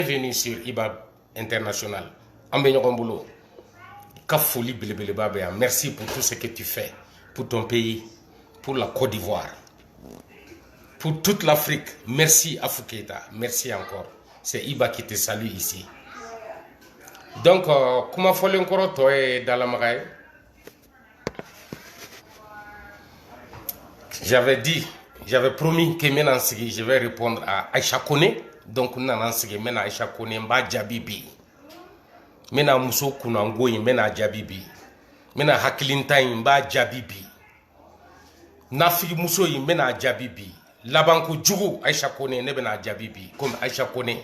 Bienvenue sur IBA International. Ambenyokombulo. Kafoli Bilebelebabea. Merci pour tout ce que tu fais pour ton pays, pour la Côte d'Ivoire, pour toute l'Afrique. Merci Afoukeita. Merci encore. C'est IBA qui te salue ici. Donc, comment faut encore toi dans la maraille? J'avais promis que maintenant je vais répondre à Aïcha Kone. Donc, maintenant Aïcha Kone mba jabibi. Maintenant muso kunango mena jabibi. Maintenant hakilinta mba jabibi. Nafigi muso mena jabibi. Labanko jugu Aïcha Kone ne bena jabibi. Comme Aïcha Kone.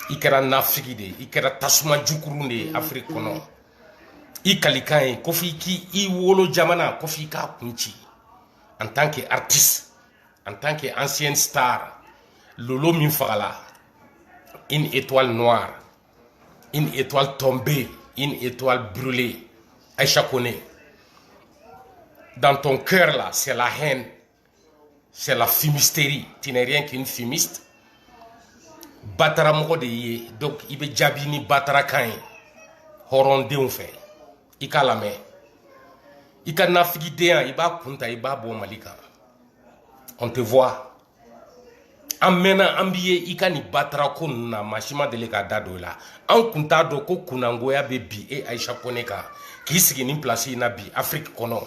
Ikera nafigi de, ikera tasuma jukuru de Afrique kono. Ikalikan kofi ki I wolo jamana kofi ka kunchi. En tant qu'artiste, en tant qu'ancienne star, Lolo Minfala, une étoile noire, une étoile tombée, une étoile brûlée, Aïcha Kone. Dans ton cœur là, c'est la haine, c'est la fumisterie. Tu n'es rien qu'une fumiste. Batara moko de ye, donc il be jabini batara kain, horonde on fait, ika la main. Ika nafigi deyan, iba kunta, iba bo malika. On te voit. Amena ambiye ika ni batra ko na mashima dele ka dado la. An kunta do ko kunangoya bebi e Aïcha Kone ka. Ki sigi ni place na bi Afrique kono.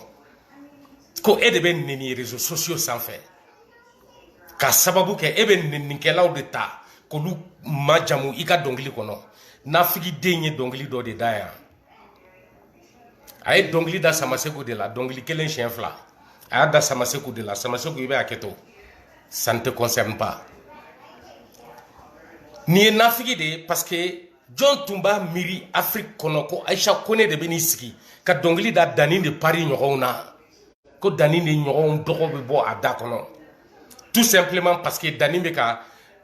Ko edebe nini réseaux sociaux sans fait. Ka sababu ke ebe nini kelaw de ta. Ko lu majamu ika dongili kono. Nafigi denye dongili do de daya. Aye dongli da samaseko de la dongli kelen chien fla. Aye da samaseko de la samaseko ibe aketo. Ça ne te concerne pas. Ni nafigi de parce que John Tumba miri Afrique konoko Aïcha Kone de beniski ka dongli da dani de Paris nyogona. Ko dani de nyogon dogo be bo ada kono. Tout simplement parce que dani meka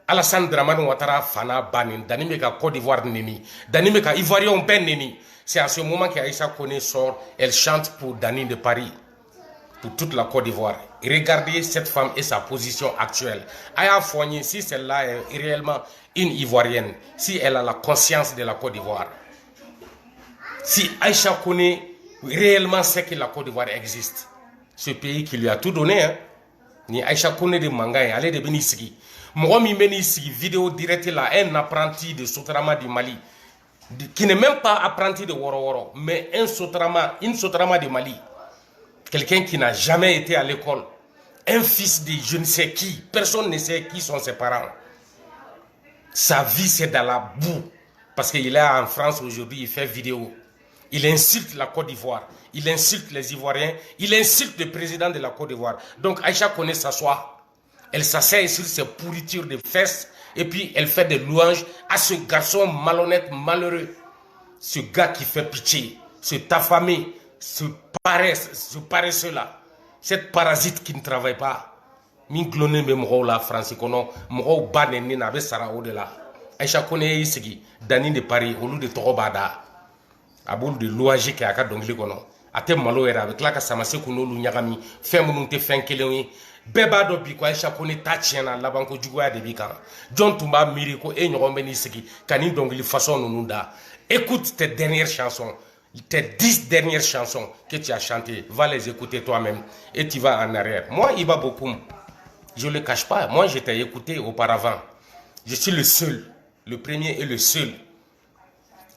Alassane Dramane Ouattara fana banin dani meka Côte d'Ivoire nini dani meka Ivoirien ben nini. C'est à ce moment qu'Aïcha Kone sort, elle chante pour Dani de Paris, pour toute la Côte d'Ivoire. Regardez cette femme et sa position actuelle. Aya Foigné, si celle-là est réellement une Ivoirienne, si elle a la conscience de la Côte d'Ivoire, si Aïcha Kone réellement sait que la Côte d'Ivoire existe, ce pays qui lui a tout donné, hein, ni Aïcha Kone de Mangaï, allez de Benisigi. Moi, mi Benisigi, vidéo directe là, un apprenti de Sotrama du Mali, qui n'est même pas apprenti de Woro Woro, mais une Sotrama de Mali. Quelqu'un qui n'a jamais été à l'école. Un fils de je ne sais qui. Personne ne sait qui sont ses parents. Sa vie, c'est dans la boue. Parce qu'il est en France aujourd'hui, il fait vidéo. Il insulte la Côte d'Ivoire. Il insulte les Ivoiriens. Il insulte le président de la Côte d'Ivoire. Donc Aïcha Kone s'assoit. Elle s'assied sur ses pourritures de fesses. Et puis, elle fait des louanges à ce garçon malhonnête, malheureux. Ce gars qui fait pitié, cet affamé, ce paresseux-là. Cette parasite qui ne travaille pas. Min glone me moro la France kono, moro baneni na be sara o de la. Aïcha Kone isigi, Dani de Paris, au lieu de Torobada. Aboul de louange qui a ka dongli kono. Ate malo era avec la ka samase kuno lu nyagami, fin mununte fin kelemi. Beba do bi ko Aïcha Kone ta tiena labanko jugoya de bi kan. John Tumba miri ko e nyogon beni sigi kani dongli façon nununda. Écoute tes dernières chansons, tes 10 dernières chansons que tu as chantées, va les écouter toi-même et tu vas en arrière. Moi, Iba Bokoum, je ne le cache pas, moi je t'ai écouté auparavant. Je suis le seul, le premier et le seul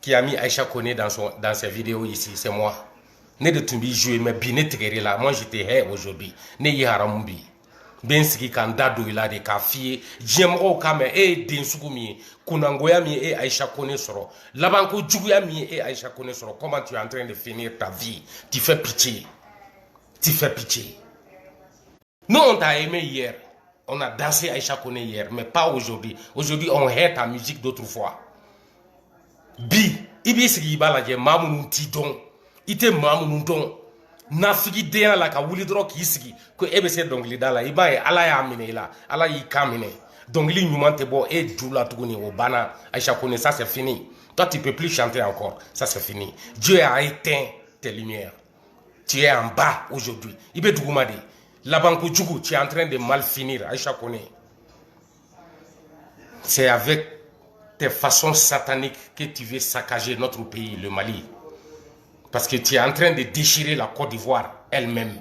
qui a mis Aïcha Kone dans ses vidéos ici, c'est moi. Ne de tumbi jouer, mais bien tiré là, moi je te hais aujourd'hui. Ne y harambi. Ben siki kanda do ila de kafie, jemro kame e densukumi, kunangoya mi e Aïcha Kone soro, labanko juguya mi e Aïcha Kone soro. Comment tu es en train de finir ta vie? Tu fais pitié. Tu fais pitié. Nous on t'a aimé hier, on a dansé Aïcha Kone hier, mais pas aujourd'hui. Aujourd'hui on hait ta musique d'autrefois. Bi, ibi siki ibala je mamu tidon, ite mamu don. Nafigi deyan la ka wuli dro ki sigi ko ebese dongli dala iba e ala ya mine la ala yi kamine dongli nyuman te bo e djula tuguni o bana Aïcha Kone, ça c'est fini. Toi tu peux plus chanter encore, ça c'est fini. Dieu a éteint tes lumières. Tu es en bas aujourd'hui. Ibe dugumadi labanko djugu, tu es en train de mal finir Aïcha Kone. C'est avec tes façons sataniques que tu veux saccager notre pays, le Mali. Parce que tu es en train de déchirer la Côte d'Ivoire elle-même.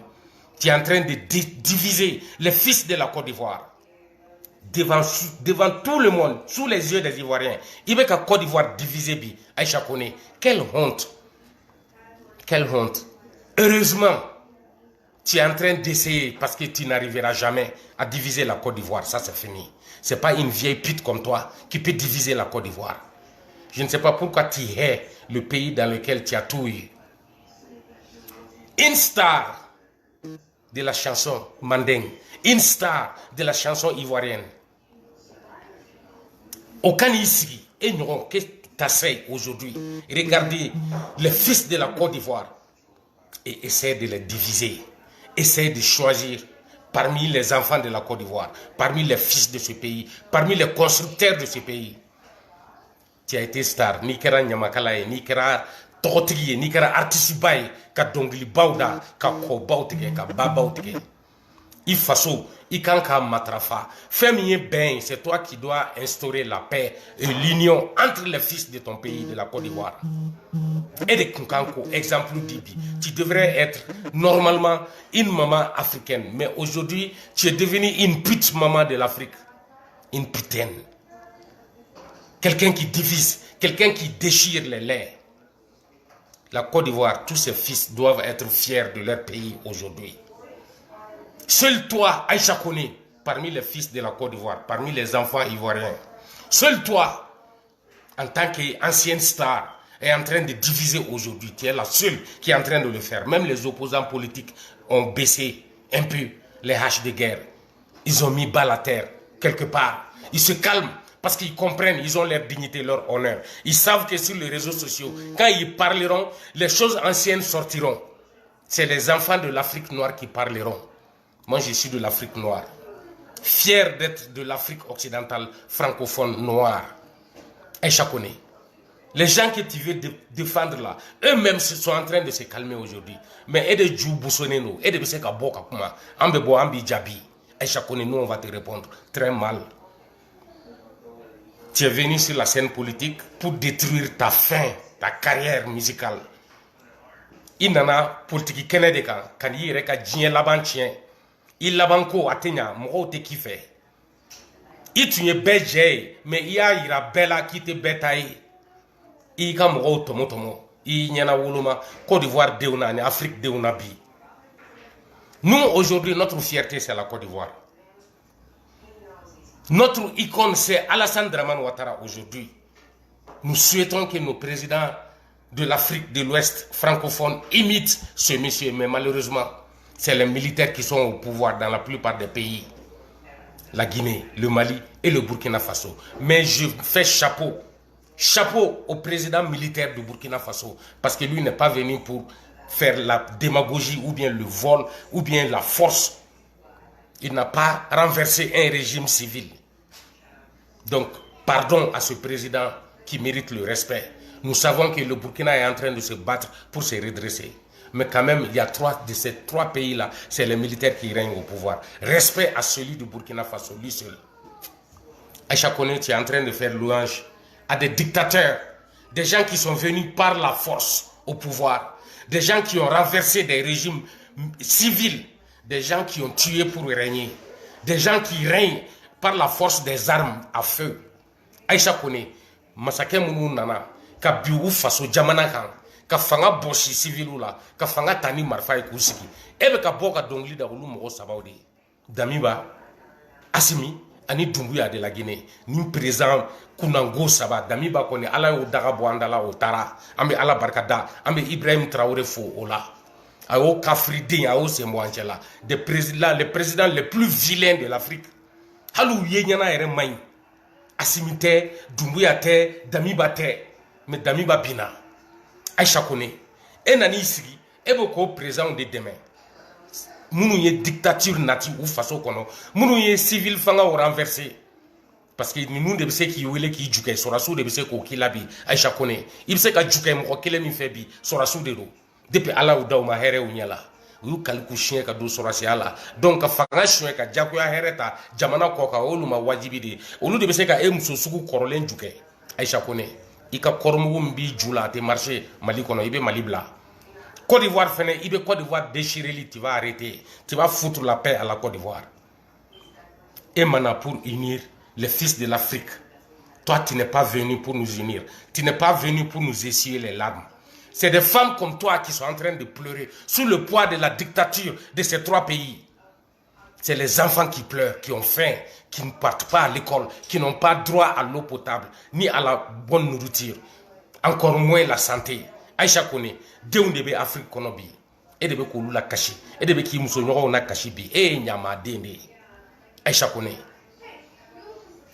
Tu es en train de diviser les fils de la Côte d'Ivoire. Devant tout le monde, sous les yeux des Ivoiriens. Il veut que la Côte d'Ivoire divisée, Aïcha Koné. Quelle honte. Quelle honte. Heureusement, tu es en train d'essayer, parce que tu n'arriveras jamais à diviser la Côte d'Ivoire. Ça, c'est fini. Ce n'est pas une vieille pute comme toi qui peut diviser la Côte d'Ivoire. Je ne sais pas pourquoi tu hais le pays dans lequel tu as tout eu. Une star de la chanson mandingue, une star de la chanson ivoirienne. Aucun ici, et nous, que tu essaies aujourd'hui, regardez les fils de la Côte d'Ivoire et essaie de les diviser. Essaie de choisir parmi les enfants de la Côte d'Ivoire, parmi les fils de ce pays, parmi les constructeurs de ce pays. Tu as été star, ni kera Nyamakalaye, ni kera Tokotigi, ni kera Artisibaye, ka Dongli Bauda, ka Kobautige, ka Babautige. Il faso, il kanka matrafa. Fais-moi bien, c'est toi qui dois instaurer la paix et l'union entre les fils de ton pays, de la Côte d'Ivoire. Et de Kunkanko, exemple Dibi. Tu devrais être normalement une maman africaine. Mais aujourd'hui, tu es devenu une pute maman de l'Afrique. Une putaine. Quelqu'un qui divise, quelqu'un qui déchire les laits. La Côte d'Ivoire, tous ses fils doivent être fiers de leur pays aujourd'hui. Seul toi, Aïcha Koné, parmi les fils de la Côte d'Ivoire, parmi les enfants ivoiriens, seul toi, en tant qu'ancienne star, est en train de diviser aujourd'hui. Tu es la seule qui est en train de le faire. Même les opposants politiques ont baissé un peu les haches de guerre. Ils ont mis balle à terre, quelque part. Ils se calment parce qu'ils comprennent, ils ont leur dignité, leur honneur. Ils savent que sur les réseaux sociaux, quand ils parleront, les choses anciennes sortiront. C'est les enfants de l'Afrique noire qui parleront. Moi, je suis de l'Afrique noire. Fier d'être de l'Afrique occidentale francophone noire. Aïcha Koné. Les gens que tu veux défendre là, eux-mêmes sont en train de se calmer aujourd'hui. Mais aide Djou Boussoneno, aide Besseka Boka Kuma, Ambebo Ambi Djabi. Aïcha Koné, nous on va te répondre très mal. Tu es venu sur la scène politique pour détruire ta fin, ta carrière musicale. Il nana politique Kennedy quand il reka djien laban tien. Il laban ko atenya mo te kiffé. Il tunye beje mais il y a ira bella qui te betaille. Il ka mo tomo tomo. Il nyana woloma Côte d'Ivoire deuna ni Afrique deuna bi. Nous aujourd'hui notre fierté c'est la Côte d'Ivoire. Notre icône c'est Alassane Dramane Ouattara aujourd'hui. Nous souhaitons que nos présidents de l'Afrique de l'Ouest francophone imitent ce monsieur, mais malheureusement, c'est les militaires qui sont au pouvoir dans la plupart des pays. La Guinée, le Mali et le Burkina Faso. Mais je fais chapeau. Chapeau au président militaire du Burkina Faso. Parce que lui n'est pas venu pour faire la démagogie ou bien le vol ou bien la force. Il n'a pas renversé un régime civil. Donc, pardon à ce président qui mérite le respect. Nous savons que le Burkina est en train de se battre pour se redresser. Mais quand même, il y a de ces trois pays-là, c'est les militaires qui règnent au pouvoir. Respect à celui du Burkina Faso, lui seul. Aïcha Koné, tu es en train de faire louange à des dictateurs, des gens qui sont venus par la force au pouvoir, des gens qui ont renversé des régimes civils, des gens qui ont tué pour régner, des gens qui règnent par la force des armes à feu. Aïcha Koné, masake munu nana, ka biou faso jamana kan, ka fanga boshi civilu la, ka fanga tani marfa e kusiki. Ebe ka boka dongli da ulu mogo sabaudi. Damiba, Assimi, ani Doumbouya de la Guinée, ni président Kounango Saba, Damiba kone ala o daga boandala o tara, ambe ala barkada, ambe Ibrahim Traoré fo ola. Ayo Kafridin, ayo Semouanchela, les présidents les plus vilains de l'Afrique. Halou yenyana ere main. Assimi te, Doumbouya te, Damiba te, mais Damiba bina. Aïcha Koné. Et nani isigi, ebo ko président de demain. Mounou ye dictature nati ou façon kono. Mounou ye civil fanga ou renversé. Parce que nous de bese ki wele ki juke sorasu de bese ko kilabi Aïcha Koné. Il bese ka juke mo kele mi febi sorasu de do. Depuis ala ou daw ma here ou nyala. Ou kaliku chien ka do sorasi ala. Donc fanga chien ka jakuya hereta jamana ko ka olu ma wajibi de. Olu de bese ka muso suku korolen juke. Aïcha Kone, Ika Kormou Mbi Djoula, t'es marché, Mali Kono, Ibe Mali Bla. Côte d'Ivoire, Ibe Côte d'Ivoire déchiré, tu vas arrêter. Tu vas foutre la paix à la Côte d'Ivoire. Et maintenant, pour unir les fils de l'Afrique, toi, tu n'es pas venu pour nous unir. Tu n'es pas venu pour nous essuyer les larmes. C'est des femmes comme toi qui sont en train de pleurer sous le poids de la dictature de ces 3 pays. C'est les enfants qui pleurent, qui ont faim, qui ne partent pas à l'école, qui n'ont pas droit à l'eau potable, ni à la bonne nourriture, encore moins la santé. Aïcha Kone, Deundebe Afrique Konobi, et de Bekou la Kashi, et de Beki Moussonoro na Kashibi, et Nyama Dende. Aïcha Kone.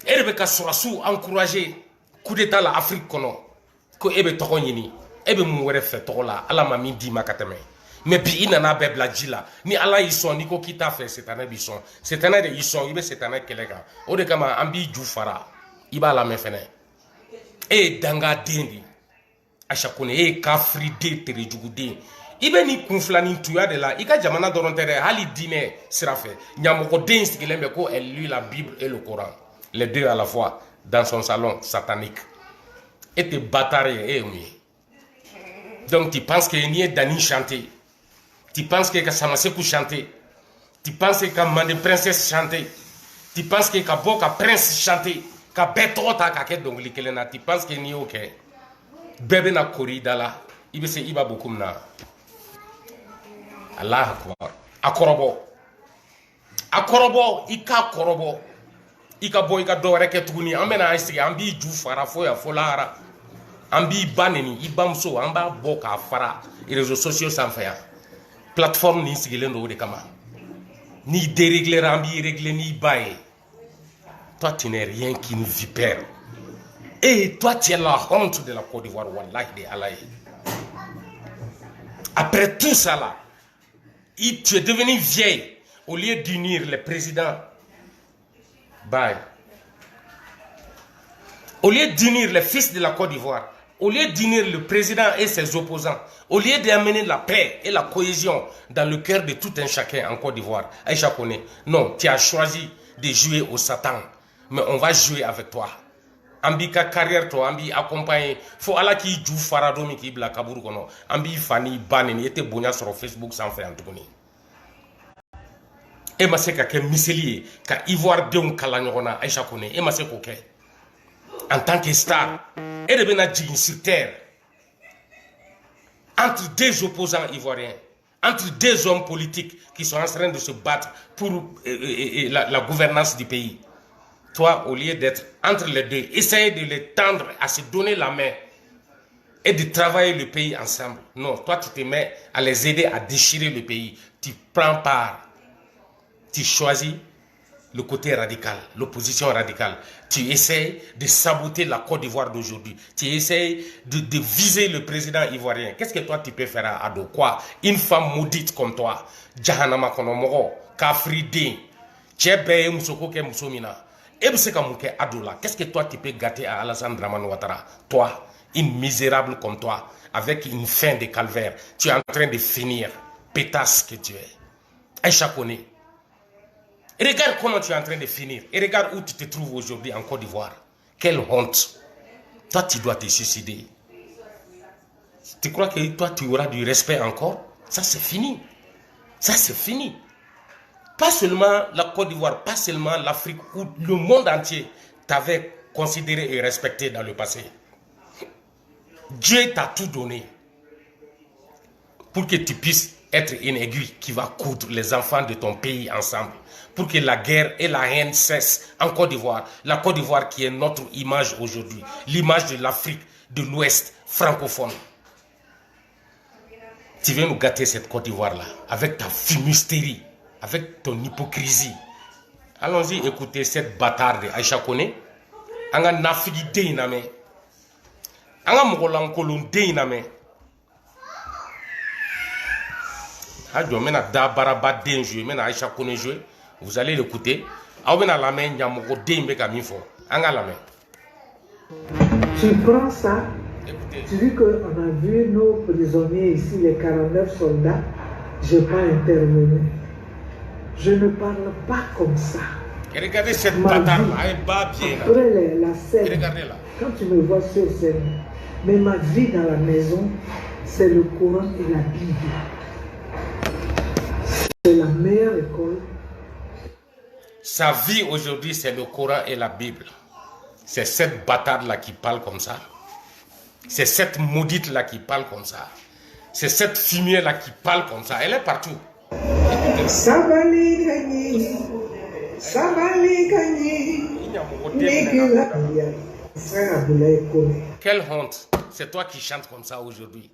Et de Beka Sorassou encourager coup d'état la Afrique Kono, que Ebe Tokonini, Ebe Mouere fait Tola, Ala Mami Di Makateme. Mais puis il n'en a pas bladjila. Ni Allah ils sont, ni ko kita fait cette année ils sont. Cette année ils sont, il va cette année kelega. O de kama ambi djoufara. Iba la mefene. E danga dendi. Achakone e kafri de tere djugude. Ibe ni kunflani tuya de la. Ika jamana dorontere hali dine sirafe. Nyamoko den stikilembe ko elle lit la Bible et le Coran. Les deux à la fois dans son salon satanique. Et te bâtards et oui. Donc tu penses que ni est Dani chanté. Tu penses que Samasekou chanter. Tu penses que Mande Princesse chanter. Tu penses que Boka Prince chanter. Que Betota Kake Dongli Kelena. Tu penses que ni ok. Bébé na kori dala. Ibe se iba bokum na. Allah akbar. Akorobo. Akorobo. Ika korobo. Ika boy ka do reke tuguni. Amena aisige. Ambi ju fara foya folara. Ambi baneni. Ibamso. Amba boka fara. Les réseaux sociaux s'en fait. Plateforme ni sigilé no de kama. Ni dérégler rambi régler ni baye. Toi tu n'es rien qu'une vipère. Et toi tu es la honte de la Côte d'Ivoire. Wallahi de Allah. Après tout ça là, tu es devenu vieille. Au lieu d'unir les présidents. Bye. Au lieu d'unir les fils de la Côte d'Ivoire. Au lieu d'unir le président et ses opposants, au lieu d'amener la paix et la cohésion dans le cœur de tout un chacun en Côte d'Ivoire, Aïcha Kone, non, tu as choisi de jouer au Satan, mais on va jouer avec toi. Ambi ka carrière toi, ambi accompagner, faut ala ki jou faradomi ki bla kaburu kono, ambi fani baneni ete bonya sur Facebook sans faire antoni. E ma se ka ke miseli ka Ivoire de un kala nyona Aïcha Kone, e ma se ko ke. En tant que star, et de Benadjin sur terre, entre deux opposants ivoiriens, entre deux hommes politiques qui sont en train de se battre pour la gouvernance du pays. Toi, au lieu d'être entre les deux, essaye de les tendre à se donner la main et de travailler le pays ensemble. Non, toi, tu te mets à les aider à déchirer le pays. Tu prends part, tu choisis le côté radical, l'opposition radicale. Tu essaies de saboter la Côte d'Ivoire d'aujourd'hui. Tu essaies de viser le président ivoirien. Qu'est-ce que toi tu peux faire à Ado? Quoi? Une femme maudite comme toi, Jahanama Konomoro, Kafride, Tchebe Moussoko Ke Moussomina. Qu'est-ce que toi tu peux gâter à Alassane Dramane Ouattara? Toi, une misérable comme toi, avec une fin de calvaire, tu es en train de finir, pétasse que tu es. Aïcha Kone. Et regarde comment tu es en train de finir. Et regarde où tu te trouves aujourd'hui en Côte d'Ivoire. Quelle honte. Toi, tu dois te suicider. Tu crois que toi, tu auras du respect encore? Ça, c'est fini. Ça, c'est fini. Pas seulement la Côte d'Ivoire, pas seulement l'Afrique, où le monde entier t'avait considéré et respecté dans le passé. Dieu t'a tout donné pour que tu puisses être une aiguille qui va coudre les enfants de ton pays ensemble. Pour que la guerre et la haine cessent en Côte d'Ivoire. La Côte d'Ivoire qui est notre image aujourd'hui. L'image de l'Afrique de l'Ouest francophone. Tu viens nous gâter cette Côte d'Ivoire-là avec ta fumisterie, avec ton hypocrisie. Allons-y écouter cette bâtarde Aïcha Kone. Anga nafigi deyiname. Anga mogolankolon deyiname. Hadjo mena da baraba den jouer, mena Aïcha Kone jouer. Vous allez l'écouter. Tu prends ça, tu dis qu'on a vu nos prisonniers ici, les 49 soldats, je n'ai pas intervenu. Je ne parle pas comme ça. Et regardez cette Ma bâtarde vie, là, elle bat bien là. après la Et scène, regardez là. quand tu me vois sur scène, mais ma vie dans la maison, c'est le Coran et la Bible. C'est la meilleure école. Sa vie aujourd'hui, c'est le Coran et la Bible. C'est cette bâtarde-là qui parle comme ça. C'est cette maudite-là qui parle comme ça. C'est cette fumier-là qui parle comme ça. Elle est partout. Écoutez. Sabali gagné, Sabali gagné, Négula. Frère Abdoulaye Koné. Quelle honte. C'est toi qui chantes comme ça aujourd'hui.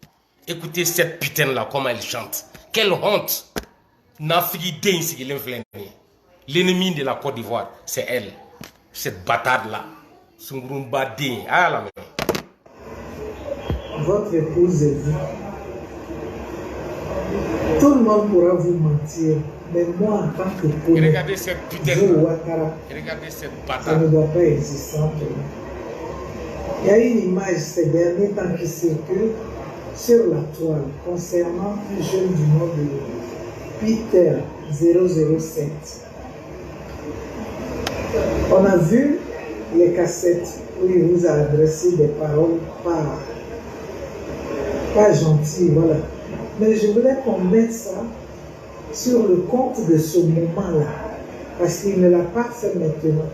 Écoutez cette putain-là, comment elle chante. Quelle honte. L'ennemi de la Côte d'Ivoire, c'est elle. Cette bâtarde-là. Ah, la main. Votre épouse est vous. Tout le monde pourra vous mentir, mais moi, en tant que Koné, Regardez cette putain. Regardez cette ça bâtarde. ne doit pas exister entre nous. Il y a une image ces derniers temps qui circule sur la toile concernant un jeune du nom de Peter 007. On a vu les cassettes où il vous a adressé des paroles pas gentilles, voilà. Mais je voulais qu'on mette ça sur le compte de ce moment-là, parce qu'il ne l'a pas fait maintenant.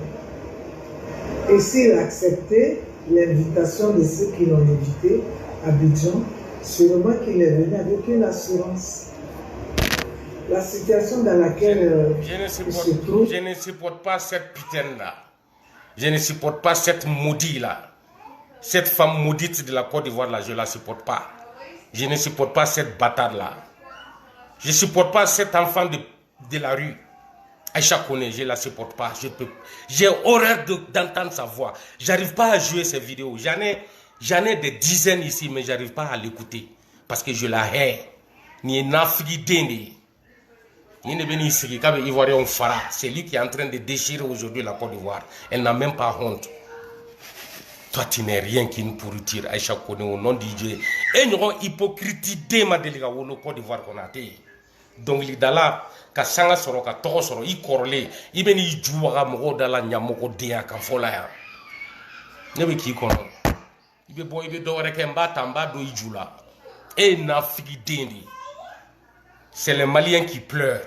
Et s'il a accepté l'invitation de ceux qui l'ont invité à Abidjan, sûrement qu'il est venu avec une assurance. La situation dans laquelle il se trouve... Je ne supporte pas cette putain-là. Je ne supporte pas cette maudite-là. Cette femme maudite de la Côte d'Ivoire, là, je ne la supporte pas. Je ne supporte pas cette bâtarde-là. Je ne supporte pas cet enfant de la rue. Aïcha Koné, je ne la supporte pas. J'ai horreur d'entendre sa voix. J'arrive pas à jouer ces vidéos. J'en ai des dizaines ici, mais j'arrive pas à l'écouter. Parce que je la hais. Ni une Afrique déni. C'est lui qui est en train de déchirer aujourd'hui la Côte d'Ivoire. Elle n'a même pas honte. Toi, tu n'es rien qu'une pourriture, Aïcha Koné, au nom de Dieu. Et nous avons hypocrite de ma délicat au Côte d'Ivoire qu'on a été. Donc, il y a là, quand sanga soro, quand toro soro, il corrélé, il vient y jouer à mon dans la nyamoko déa, quand fola. Ne me qui connaît. Il veut boire, il veut dormir, qu'il m'a tamba do y joue là. Et n'a figi déni. C'est les Maliens qui pleurent.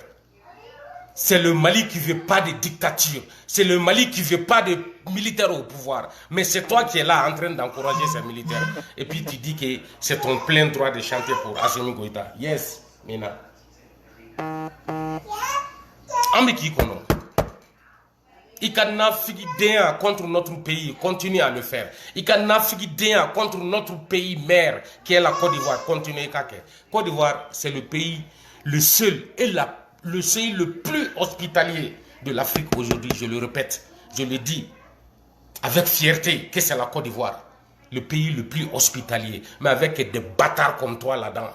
C'est le Mali qui ne veut pas de dictature. C'est le Mali qui ne veut pas de militaires au pouvoir. Mais c'est toi qui es là en train d'encourager ces militaires. Et puis tu dis que c'est ton plein droit de chanter pour Assimi Goïta. Yes, Mina. Amiki Kono. Il can naviguer contre notre pays, continue à le faire. Il can naviguer contre notre pays mère, qui est la Côte d'Ivoire, continue à le Côte d'Ivoire, c'est le pays, le seul et le pays le plus hospitalier de l'Afrique aujourd'hui, je le répète, je le dis avec fierté que c'est la Côte d'Ivoire, le pays le plus hospitalier, mais avec des bâtards comme toi là-dedans,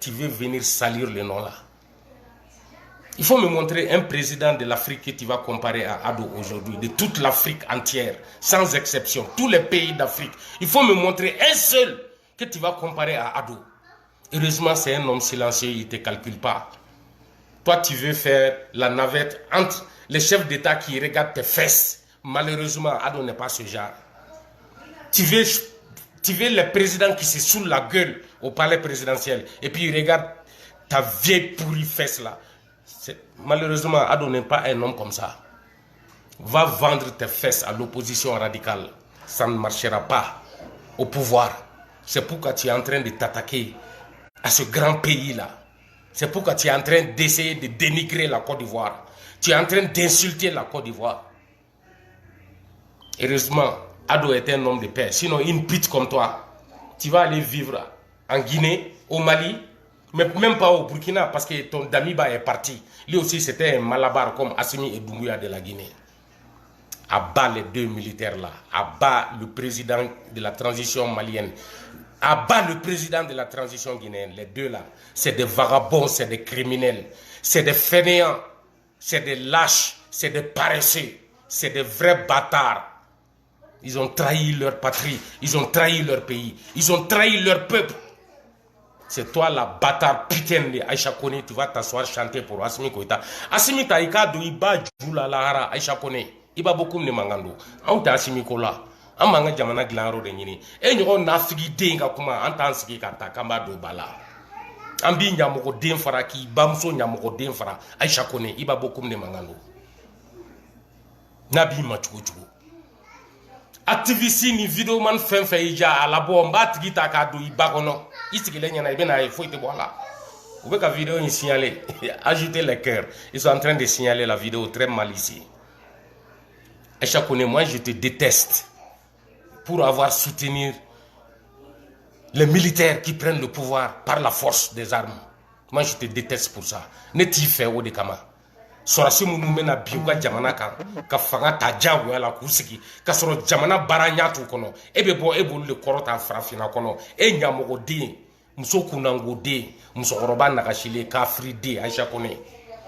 tu veux venir salir le nom là. Il faut me montrer un président de l'Afrique que tu vas comparer à Ado aujourd'hui, de toute l'Afrique entière, sans exception, tous les pays d'Afrique. Il faut me montrer un seul que tu vas comparer à Ado. Heureusement, c'est un homme silencieux, il ne te calcule pas. Toi, tu veux faire la navette entre les chefs d'État qui regardent tes fesses. Malheureusement, Ado n'est pas ce genre. Tu veux le président qui se saoule la gueule au palais présidentiel et puis il regarde ta vieille pourrie fesse là. Malheureusement, Ado n'est pas un homme comme ça. Va vendre tes fesses à l'opposition radicale. Ça ne marchera pas au pouvoir. C'est pourquoi tu es en train de t'attaquer à ce grand pays-là. C'est pourquoi tu es en train d'essayer de dénigrer la Côte d'Ivoire. Tu es en train d'insulter la Côte d'Ivoire. Heureusement, Ado est un homme de paix. Sinon, une pute comme toi, tu vas aller vivre en Guinée, au Mali, mais même pas au Burkina, parce que ton Damiba est parti. Lui aussi, c'était un malabar comme Assimi et Doumbouya de la Guinée. Abat les deux militaires là. Abat le président de la transition malienne. Abat le président de la transition guinéenne. Les deux là, c'est des vagabonds, c'est des criminels. C'est des fainéants. C'est des lâches. C'est des paresseux. C'est des vrais bâtards. Ils ont trahi leur patrie. Ils ont trahi leur pays. Ils ont trahi leur peuple. C'est toi la bâtard putain de Aïcha Kone, tu vas t'asseoir chanter pour Assimi Koïta. Assimi Taïka do Iba Djoula Lahara Aïcha Kone. Iba beaucoup de mangando. On t'a Assimi Kola. On manga jamana glanro de nini. Et nous on a figi denga kuma en tant que kata kamba do bala. Ambi nyamoko den fara ki bamso nyamoko den fara Aïcha Kone. Iba beaucoup de mangando. Nabi machukuchu. Activiste ni vidéo man fin ija à la bombe tigi ta ka do Iba kono. Ici qu'il y a une faut te voir là. Vous voyez que la vidéo est signalée. Ajoutez les cœurs. Ils sont en train de signaler la vidéo très mal ici. Et chaque année, moi, je te déteste pour avoir soutenu les militaires qui prennent le pouvoir par la force des armes. Moi, je te déteste pour ça. Ne t'y fais au décama. Sorasi munu mena biuga jamana kan ka fanga ta jago la kusiki ka soro jamana baranya tu kono ebe bo le korota frafina kono e nyamogo de muso kunango de muso koroba na kashile ka fride Aïcha Kone.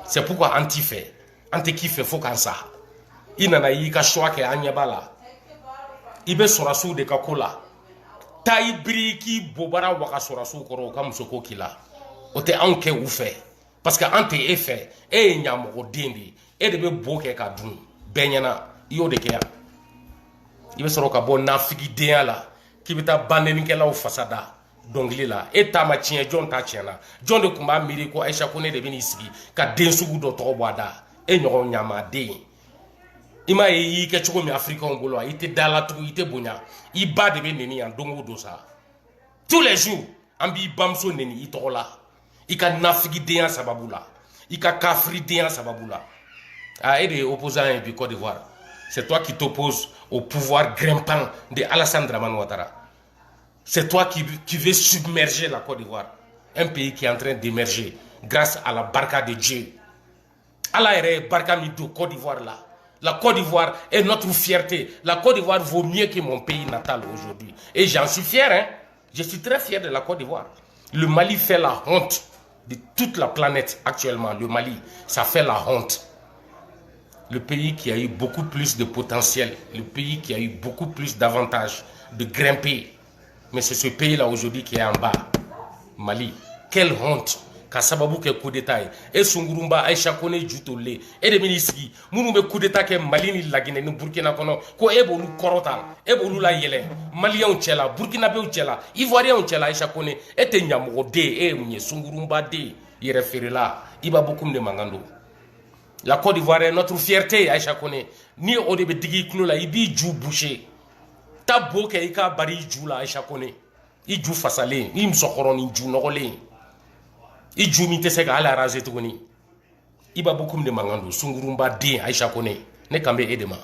C'est pourquoi anti fait anti qui fait faut kan ça inana yi ka choix ke anyabala ibe sorasu de ka kola tai briki bobara waka sorasu koro ka muso ko kila ote anke ou fait. Parce que ante e fait e nyamogo dendi e de be boke ka dun benyana yo de keya ibe soro ka bon na figi den la ki bita bandeni kela o fasada dongli la e tama tien jon ta tiena jon de kumba miri ko Aïcha Kone de beni sigi ka den sugu do to boada e nyogo nyama de ima yi ke chugo mi afrika ngolo ite dala tu ite bonya i ba de be neni an dongo do sa tous les jours ambi bamso neni itola Ika nafigi deyan sababula. Ika kafri deyan sababula. Ah, et des opposants du Côte d'Ivoire. C'est toi qui t'opposes au pouvoir grimpant de Alassane Dramane Ouattara. C'est toi qui veux submerger la Côte d'Ivoire. Un pays qui est en train d'émerger grâce à la barca de Dieu. Allah est barca de Côte d'Ivoire là. La Côte d'Ivoire est notre fierté. La Côte d'Ivoire vaut mieux que mon pays natal aujourd'hui. Et j'en suis fier, hein. Je suis très fier de la Côte d'Ivoire. Le Mali fait la honte de toute la planète actuellement. Le Mali, ça fait la honte. Le pays qui a eu beaucoup plus de potentiel, le pays qui a eu beaucoup plus d'avantages de grimper. Mais c'est ce pays-là aujourd'hui qui est en bas. Mali, quelle honte. Kasababu ke coup d'état et Sungurumba Aïcha Kone jutole et de ministres munu coup d'état ke Mali ni la Guinée ni Burkina kono ko ebolu korotal ebolu la yele Malien tchela Burkinabé tchela Ivoirien tchela Aïcha Kone et te nyamogo de e munye Sungurumba de y référer là iba beaucoup de mangando. La Côte d'Ivoire est notre fierté Aïcha Kone ni o de be digi kuno la ibi ju boucher ta boke ika bari ju la Aïcha Kone i ju fasale i msokoro ni ju nogole I jumi te se ka ala raze tuguni iba beaucoup de mangando Sungurumba de Aïcha Kone ne kambe edema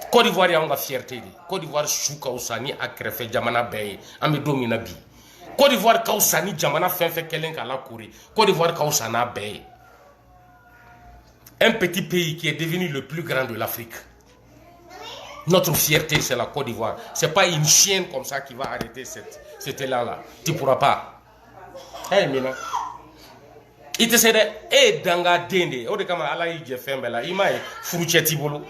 Côte d'Ivoire ya nga fierté de Côte d'Ivoire shuka usani akrefe jamana beye ambe domina bi Côte d'Ivoire ka usani jamana fenfe kelen ka la kuri Côte d'Ivoire ka usana beye un petit pays qui est devenu le plus grand de l'Afrique. Notre fierté c'est la Côte d'Ivoire. C'est pas une chienne comme ça qui va arrêter cet élan là. Tu pourras pas. Hey mina ite sede e danga dende o de kama ala yi je fembe la imae furucheti bolo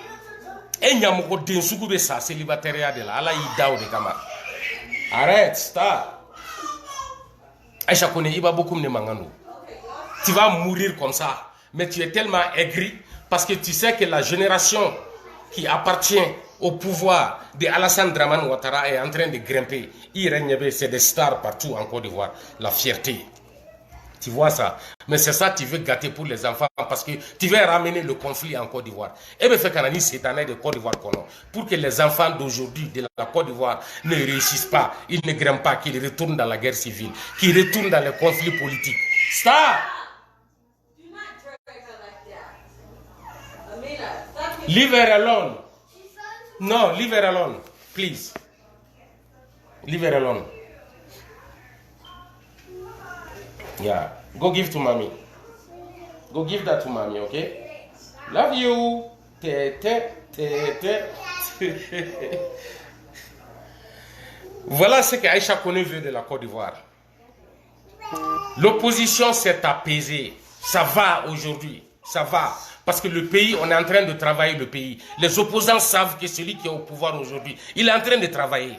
e nyamugo den sugu be sa célibataire de la ala yi daw de kama arrête stop Aïcha Kone iba beaucoup de mangando tu vas mourir comme ça mais tu es tellement aigri parce que tu sais que la génération qui appartient au pouvoir de Alassane Dramane Ouattara est en train de grimper. C'est des stars partout en Côte d'Ivoire. La fierté. Tu vois ça. Mais c'est ça que tu veux gâter pour les enfants parce que tu veux ramener le conflit en Côte d'Ivoire. Et bien, fait qu'on cette année de Côte d'Ivoire pour que les enfants d'aujourd'hui de la Côte d'Ivoire ne réussissent pas, ils ne grimpent pas, qu'ils retournent dans la guerre civile, qu'ils retournent dans les conflits politiques. Stop! Leave her alone. No, leave her alone, please. Leave her alone. Yeah, go give to mommy. Go give that to mommy, okay? Love you. Voilà ce que Aïcha Kone veut de la Côte d'Ivoire. L'opposition s'est apaisée. Ça va aujourd'hui. Ça va. Parce que le pays, on est en train de travailler le pays. Les opposants savent que celui qui est au pouvoir aujourd'hui, il est en train de travailler.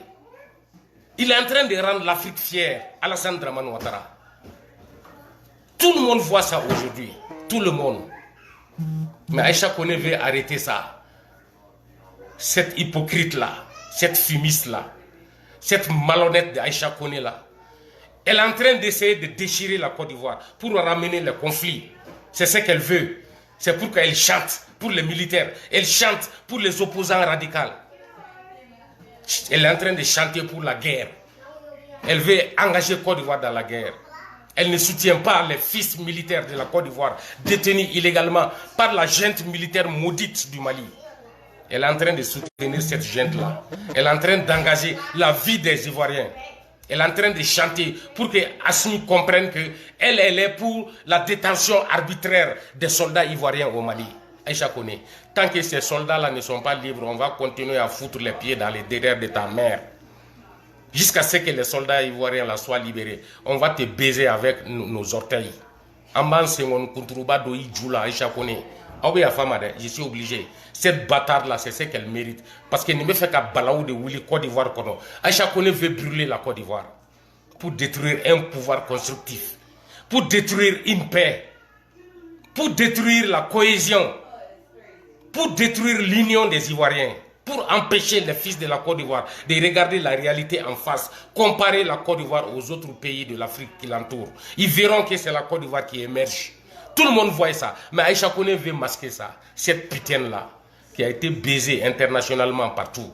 Il est en train de rendre l'Afrique fière. Alassane Dramane Ouattara. Tout le monde voit ça aujourd'hui. Tout le monde. Mais Aïcha Koné veut arrêter ça. Cette hypocrite-là, cette fumiste-là, cette malhonnête d'Aïcha Koné-là, elle est en train d'essayer de déchirer la Côte d'Ivoire pour ramener le conflit. C'est ce qu'elle veut. C'est pourquoi elle chante pour les militaires. Elle chante pour les opposants radicaux. Elle est en train de chanter pour la guerre. Elle veut engager Côte d'Ivoire dans la guerre. Elle ne soutient pas les fils militaires de la Côte d'Ivoire détenus illégalement par la junte militaire maudite du Mali. Elle est en train de soutenir cette junte-là. Elle est en train d'engager la vie des Ivoiriens. Elle est en train de chanter pour que Assimi comprenne qu'elle est pour la détention arbitraire des soldats ivoiriens au Mali. Aïcha Koné, tant que ces soldats-là ne sont pas libres, on va continuer à foutre les pieds dans les derrières de ta mère. Jusqu'à ce que les soldats ivoiriens là soient libérés. On va te baiser avec nos orteils. Je suis obligé. Cette bâtarde-là, c'est ce qu'elle mérite. Parce qu'elle ne me fait qu'à balaou de Willy Côte d'Ivoire. Aïcha Koné veut brûler la Côte d'Ivoire pour détruire un pouvoir constructif, pour détruire une paix, pour détruire la cohésion, pour détruire l'union des Ivoiriens, pour empêcher les fils de la Côte d'Ivoire de regarder la réalité en face, comparer la Côte d'Ivoire aux autres pays de l'Afrique qui l'entourent. Ils verront que c'est la Côte d'Ivoire qui émerge. Tout le monde voit ça. Mais Aïcha Koné veut masquer ça. Cette putain-là, qui a été baisée internationalement partout.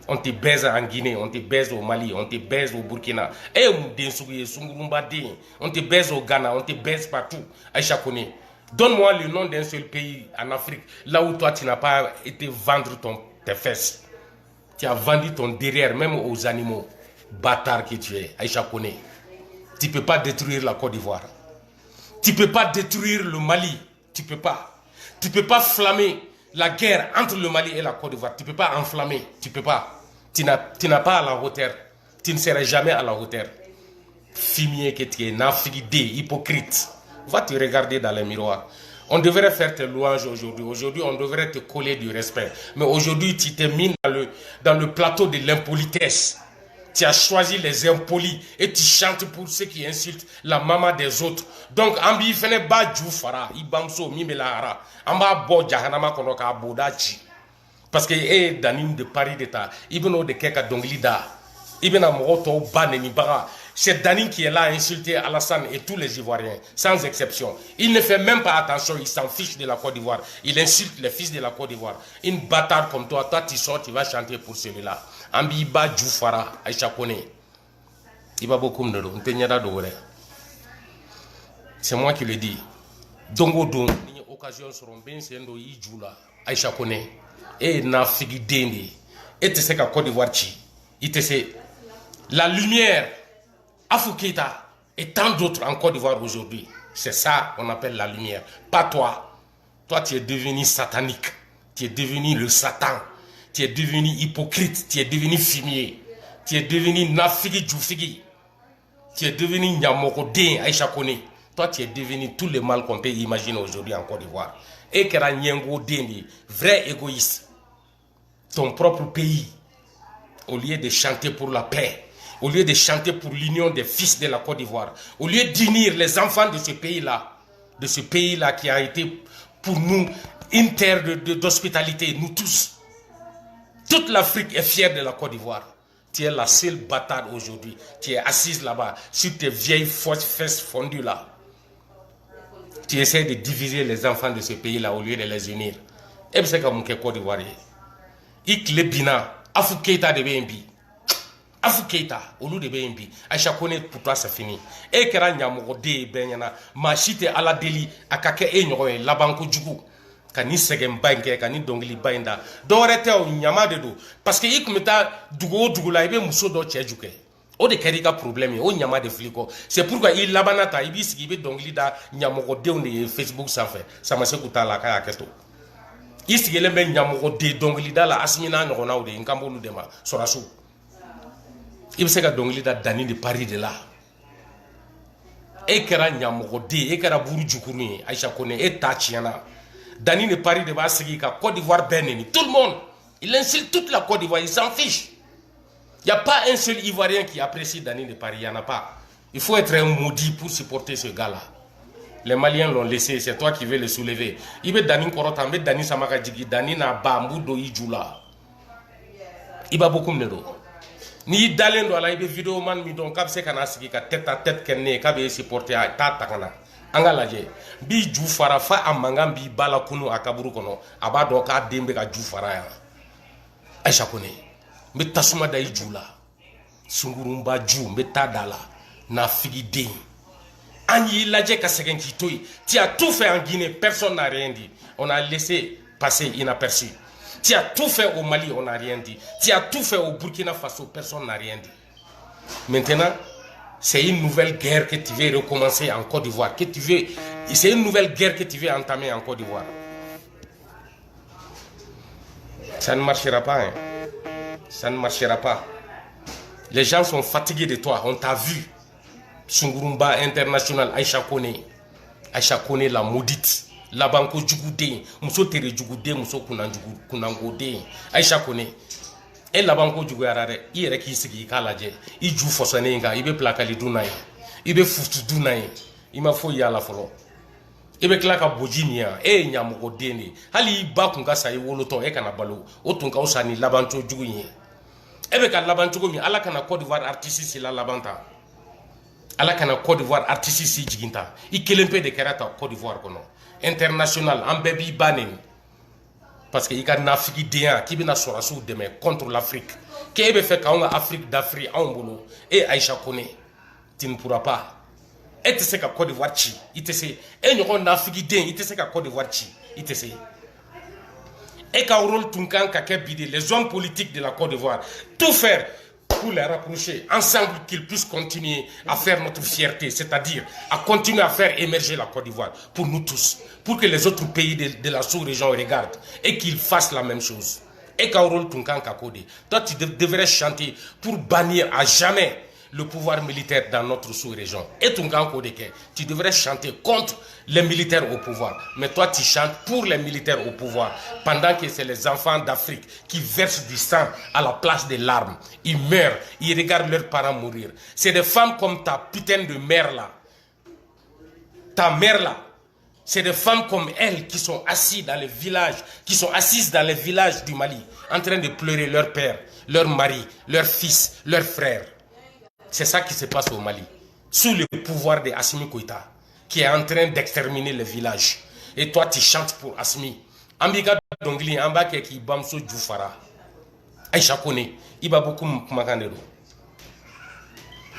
On te baise en Guinée, on te baise au Mali, on te baise au Burkina. On te baise au Ghana, on te baise partout. Aïcha Koné, donne-moi le nom d'un seul pays en Afrique, là où toi tu n'as pas été vendre tes fesses. Tu as vendu ton derrière, même aux animaux. Bâtard que tu es, Aïcha Koné. Tu ne peux pas détruire la Côte d'Ivoire. Tu ne peux pas détruire le Mali. Tu ne peux pas. Tu ne peux pas flammer la guerre entre le Mali et la Côte d'Ivoire. Tu ne peux pas enflammer. Tu ne peux pas. Tu n'as pas à la hauteur. Tu ne seras jamais à la hauteur. Fumier que tu es, nafridé, hypocrite. Va te regarder dans le miroir. On devrait faire tes louanges aujourd'hui. Aujourd'hui, on devrait te coller du respect. Mais aujourd'hui, tu t'es mis dans le plateau de l'impolitesse. Tu as choisi les impolis et tu chantes pour ceux qui insultent la maman des autres. Donc, ambi fene ba fara, ibamso mimelara, amba bo jahanama konoka bodachi. Parce que danim de Paris d'État, ibeno de keka donglida, ibena moto baneni bara. C'est Danin qui est là à insulter Alassane et tous les Ivoiriens, sans exception. Il ne fait même pas attention, il s'en fiche de la Côte d'Ivoire. Il insulte les fils de la Côte d'Ivoire. Une bâtarde comme toi tu sors, tu vas chanter pour celui-là. Ambi ba Djoufara, Aïcha Koné. C'est moi qui le dis. Dongo don, ni occasion seront bien sendo Idjoula, Aïcha Koné. Et na figi dende. Et tu sais qu'à Côte d'Ivoire, il te sait. La lumière. Afou Keïta et tant d'autres en Côte d'Ivoire aujourd'hui. C'est ça qu'on appelle la lumière. Pas toi. Toi, tu es devenu satanique. Tu es devenu le Satan. Tu es devenu hypocrite. Tu es devenu fumier. Tu es devenu Nafigi Djoufigi. Tu es devenu Nyamokodé Aïcha Koné. Toi, tu es devenu tout le mal qu'on peut imaginer aujourd'hui en Côte d'Ivoire. Et que Nyengo Deni, vrai égoïste. Ton propre pays, au lieu de chanter pour la paix, au lieu de chanter pour l'union des fils de la Côte d'Ivoire, au lieu d'unir les enfants de ce pays-là qui a été pour nous une terre d'hospitalité, nous tous. Toute l'Afrique est fière de la Côte d'Ivoire. Tu es la seule bâtarde aujourd'hui. Tu es assise là-bas, sur tes vieilles fesses fondues là. Tu essaies de diviser les enfants de ce pays-là au lieu de les unir. Et c'est comme Côte d'Ivoire. Il bina, Afou Keïta de BNB. Afou Keïta, au lieu de BNB, Aïcha Koné, pour toi c'est fini. Et que Ranyamogo de Benyana, ma chite à la déli, à Kake et Nyoé, la banque Djougou, Kani Segem Banke, Kani Dongli Bainda, Dorete ou Nyama de Do, parce que il me ta Dougo Dougulaïbe Mousso do Tchedjouke. O de Kerika problème, o Nyama de Flico. C'est pourquoi il labanata, il bis qui veut Dongli da Nyamogo de on Facebook sans fait. Ça m'a sekouta la Kaya Kesto. Il s'y est le Nyamogo de Dongli da la Asmina Nona ou de Nkambolu Dema, Sorasu. Il se ka dongli da Dani de Paris de là. Et kera Nyamogode, et kera Bourou Djoukouni, Aïcha Koné, et Tachiana. Dani de Paris de Bassigi, Côte d'Ivoire Beneni. Tout le monde, il insulte toute la Côte d'Ivoire, il s'en fiche. Il n'y a pas un seul Ivoirien qui apprécie Dani de Paris, il n'y en a pas. Il faut être un maudit pour supporter ce gars-là. Les Maliens l'ont laissé, c'est toi qui veux le soulever. Il veut Dani Korota, il veut Dani Samakadjigi, Dani na Bambudo Ijula. Il va beaucoup me dire. Ni dalen do ala ibe video man mi don kab se kana sigi ka tête à tête kenne ka be supporter ta takana anga laje bi ju fara fa amanga bi bala kunu akaburu kono aba do ka dembe ka ju fara ya aisha kone mi tasuma dai jula sungurumba ju mi tadala na figi den anyi laje ka segen ki toy tu as tout fait en Guinée, personne n'a rien dit, on a laissé passer inaperçu. Tu as tout fait au Mali, on n'a rien dit. Tu as tout fait au Burkina Faso, personne n'a rien dit. Maintenant, c'est une nouvelle guerre que tu veux recommencer en Côte d'Ivoire. C'est une nouvelle guerre que tu veux entamer en Côte d'Ivoire. Ça ne marchera pas. Hein. Ça ne marchera pas. Les gens sont fatigués de toi. On t'a vu. Sungurumba International, Aïcha Kone la maudite. Labanko Djougoudé, Mousso Tere Djougoudé, Mousso Kunangode, Aïcha Kone. Et Labanko Djougoudé, il est qui s'est kalaje, il joue Fossanenga, il veut plaquer Dunaï, il veut foutre Dunaï, il m'a fouillé à la follow. Il veut claquer Bojimia, et Nyamoko Dene, Ali Bakunga Saï Woloto, et Kanabalo, Otunka Osani, Labanto Djougoudé. Et veut qu'à Labanto Gomi, à la Kana Côte d'Ivoire artiste, c'est la Labanta. À la Kana Côte d'Ivoire artiste, c'est Djiginta. Il kelempe de Kerata Côte d'Ivoire. International, en baby banen. Parce qu'il y a un Afrique qui vient sur demain contre l'Afrique. Qui est fait qu'en Afrique d'Afrique, en boulot, et Aïcha Kone, tu ne pourras pas. Et tu sais qu'à Côte d'Ivoire, il te sait. Et il y a un Afrique il te sait qu'à Côte d'Ivoire, il te sait. Et qu'à rôle Tunkan, les hommes politiques de la Côte d'Ivoire, tout faire pour les rapprocher, ensemble qu'ils puissent continuer à faire notre fierté, c'est-à-dire à continuer à faire émerger la Côte d'Ivoire pour nous tous, pour que les autres pays de la sous-région regardent et qu'ils fassent la même chose. Et Kaorol Tunkan Kakode, toi tu devrais chanter pour bannir à jamais le pouvoir militaire dans notre sous-région. Et Tunkan Kodeke, tu devrais chanter contre les militaires au pouvoir. Mais toi tu chantes pour les militaires au pouvoir, pendant que c'est les enfants d'Afrique qui versent du sang à la place des larmes. Ils meurent, ils regardent leurs parents mourir. C'est des femmes comme ta putain de mère là. Ta mère là. C'est des femmes comme elles qui sont assises dans les villages, du Mali, en train de pleurer leur père, leur mari, leur fils, leur frère. C'est ça qui se passe au Mali, sous le pouvoir de Assimi Goïta, qui est en train d'exterminer les villages. Et toi, tu chantes pour Assimi. Ambiga Dongli, Ambake qui Bamso Djoufara. Aïcha Kone, il va beaucoup m'accander.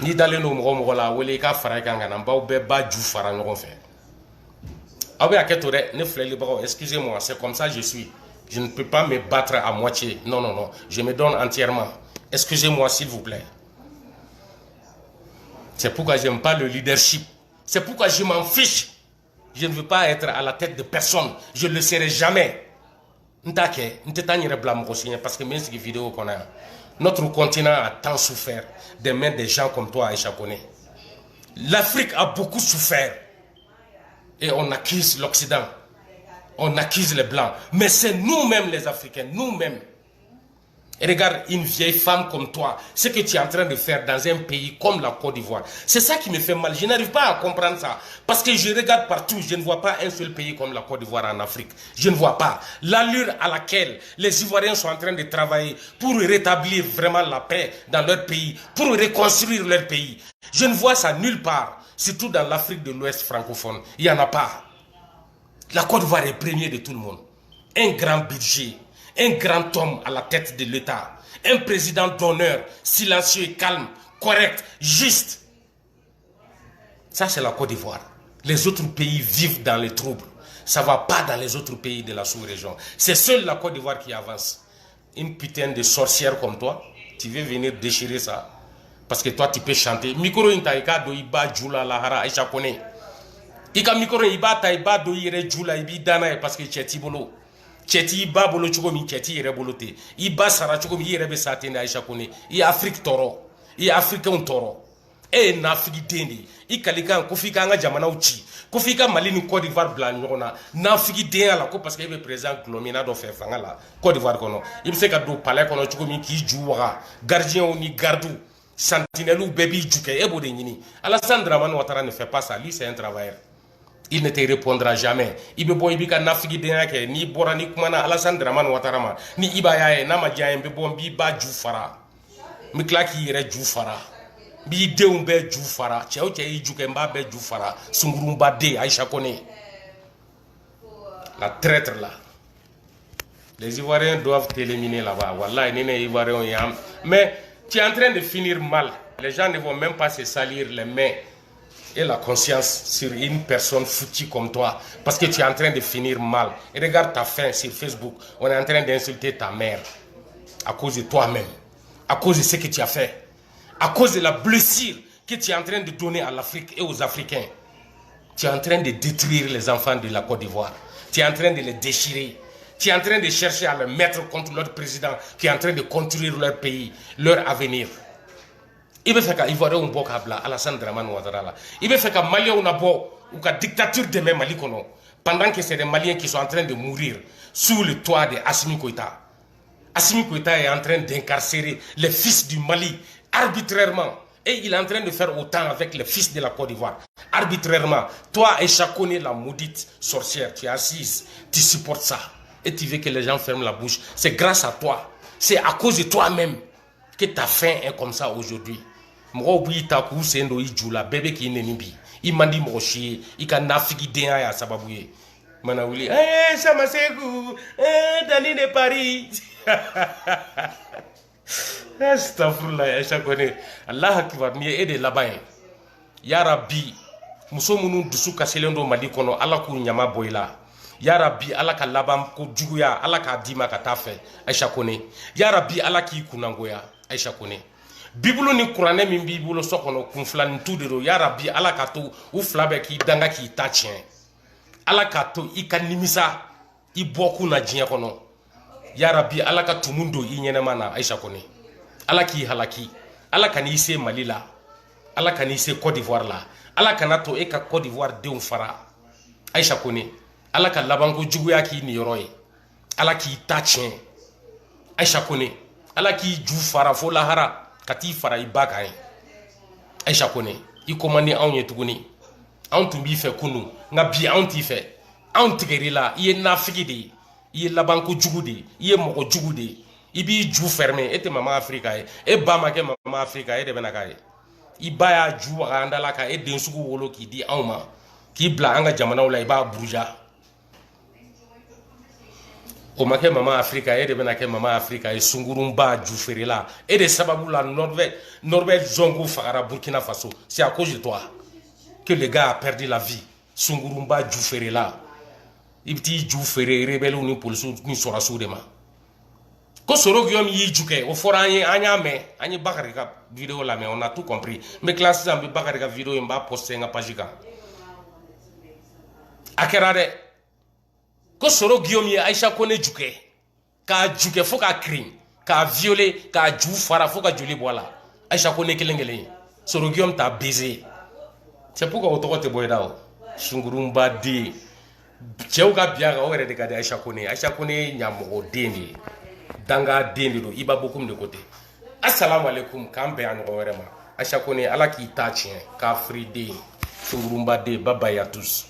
Ni dans le nom Romola, ou les cas Farakanga, Mbao Beba Djoufara, nous fait. Excusez-moi, c'est comme ça que je suis. Je ne peux pas me battre à moitié. Non, non, non. Je me donne entièrement. Excusez-moi, s'il vous plaît. C'est pourquoi je n'aime pas le leadership. C'est pourquoi je m'en fiche. Je ne veux pas être à la tête de personne. Je ne le serai jamais. Parce que même si vidéo qu'on a, notre continent a tant souffert des mains des gens comme toi, Aïcha Kone. L'Afrique a beaucoup souffert. Et on accuse l'Occident, on accuse les Blancs. Mais c'est nous-mêmes les Africains, nous-mêmes. Et regarde, une vieille femme comme toi, ce que tu es en train de faire dans un pays comme la Côte d'Ivoire, c'est ça qui me fait mal. Je n'arrive pas à comprendre ça. Parce que je regarde partout, je ne vois pas un seul pays comme la Côte d'Ivoire en Afrique. Je ne vois pas l'allure à laquelle les Ivoiriens sont en train de travailler pour rétablir vraiment la paix dans leur pays, pour reconstruire leur pays. Je ne vois ça nulle part. Surtout dans l'Afrique de l'Ouest francophone, il n'y en a pas. La Côte d'Ivoire est premier de tout le monde. Un grand budget, un grand homme à la tête de l'État, un président d'honneur, silencieux et calme, correct, juste. Ça, c'est la Côte d'Ivoire. Les autres pays vivent dans les troubles. Ça ne va pas dans les autres pays de la sous-région. C'est seule la Côte d'Ivoire qui avance. Une putain de sorcière comme toi, tu veux venir déchirer ça? Parce que toi, tu peux chanter. Mikoro intaika do iba jula la hara Aïcha Kone. Ika mikoro iba ta iba do ire jula ibi dana parce que cheti bolo. Cheti iba bolo chukomi cheti ire bolote. Iba sara chukomi ire be satene Aïcha Kone. I Afrique toro. I Africain toro. E na Afrique dendi. I kalika kofika nga jamana uchi. Kofika Mali ni Côte d'Ivoire blanc nyona. Na Afrique dendi la ko parce que il présent Glomina do fe fanga la Côte d'Ivoire kono. Il se ka do palais kono chukomi ki juwa. Gardien ni gardou. Sentinelle ou baby Djouké, Alassane Dramane Ouattara ne fait pas ça, lui c'est un travailleur. Il ne te répondra jamais. Il be bo ibika nafigi denake ni bora ni kumana Alassane Dramane Ouattara ma ni ibaya e na ma jaye be bo bi ba ju fara. Mi klaki yere ju fara. Bi deun be ju fara. Chew che yi juke mba be ju fara. Sungurumba de Aïcha Koné. La traître là. Les Ivoiriens doivent t'éliminer là-bas. Wallah, les Ivoiriens. Mais tu es en train de finir mal. Les gens ne vont même pas se salir les mains et la conscience sur une personne foutue comme toi. Parce que tu es en train de finir mal. Et regarde ta fin sur Facebook. On est en train d'insulter ta mère. À cause de toi-même. À cause de ce que tu as fait. À cause de la blessure que tu es en train de donner à l'Afrique et aux Africains. Tu es en train de détruire les enfants de la Côte d'Ivoire. Tu es en train de les déchirer. Tu es en train de chercher à les mettre contre leur président qui est en train de construire leur pays, leur avenir. Il veut faire qu'Ivoirien ou Bokabla, Alassane Dramane Ouattara. Il veut faire que Malien ou Nabo ou que dictature de même Mali Kono. Pendant que c'est des Maliens qui sont en train de mourir sous le toit de Assimi Goïta. Assimi Goïta est en train d'incarcérer les fils du Mali arbitrairement. Et il est en train de faire autant avec les fils de la Côte d'Ivoire. Arbitrairement. Toi, Aïcha Koné, la maudite sorcière, tu es assise, tu supportes ça. Et tu veux que les gens ferment la bouche. C'est grâce à toi. C'est à cause de toi-même que ta faim est comme ça aujourd'hui. Moi, oui, ta kou c'est ndo ijula bébé qui n'est ni il m'a dit mon chien, il a nafigi déa ya sababouye. Manaouli, ça m'a segou, Dani de Paris. Astaghfirullah, Aïcha Koné. Allah akbar, ni aide là-bas. Ya Rabbi, muso munu dusu kaselendo mali kono ala ku nyama boyla. Ya Rabbi, ala ka labam ko juguya, ala ka dima ka tafe, Aïcha Koné. Ya Rabbi, ala ki kunangoya, Aïcha Koné. Bibulu ni Kurane min bibulu sokono kunfla ntudero. Ya Rabbi, ala ka to u flabe ki danga ki tachien. Ala ka to i ka nimisa i boku na jinya kono. Ya Rabbi, ala ka tumundo i nyenema na Aïcha Koné. Ala ki halaki. Ala ka ni se Mali la. Ala ka ni se Côte d'Ivoire la. Ala ka na to e ka Côte d'Ivoire de fara. Aïcha Koné. Ala ka labango juguya ki ni yoroye. Ala ki tachien. Aïcha Koné. Ala ki ju fara fo lahara. Kati fara i baka ye. Aïcha Koné. I komani anw ye tuguni. Anw tun b'i fɛ kunu. Nga bi anw t'i fɛ. Anw tigɛri la. I ye nafigi de ye. I ye labanko jugu de ye. I ye mɔgɔ jugu de ye. I b'i ju fermer. E tɛ mama Afrika ye. E ba ma kɛ mama Afrika. E de bɛna k'a ye. I ba y'a ju waga an dala ka e den sugu wolo k'i di anw ma. K'i bila an ka jamanaw la. I b'a buruja. O ma kɛ mama Afrika. E de bɛna kɛ mama Afrika ye. Sungurunba ju feerela. E de sababu la Norvège zongo fagara Burkina Faso. C'est à cause de toi que le gars a perdu la vie. Sungurunba ju feerela. I bɛ t'i ju feere rebelle ni policiers ni sɔrɔsiw de ma. Ko Soro Guillaume y'i ju kɛ o fɔra an ye an y'a mɛn an ye Bakari ka vidéo lamɛn on a tout compris n bɛ tila sisan n bɛ Bakari ka vidéo in n b'a poster n ka page kan a kɛra dɛ ko Soro Guillaume ye Aïcha Koné ju kɛ k'a ju kɛ fo k'a kirin k'a violer k'a ju fara fo ka joli bɔ a la Aïcha Koné kelen kelen Soro Guillaume t'a baisé c'est pourquoi o tɔgɔ tɛ bɔ i da o sungurunba den cɛw ka biya kan o yɛrɛ de ka di Aïcha Koné Aïcha Koné ye ɲamɔgɔ den de ye danga den de don Iba Bokoum de côté. Assalamu alaikum k'an bɛn a ɲɔgɔn wɛrɛ ma Aïcha Koné ala k'i ta tiɲɛ k'a firi den sungurunba den bye bye à tous.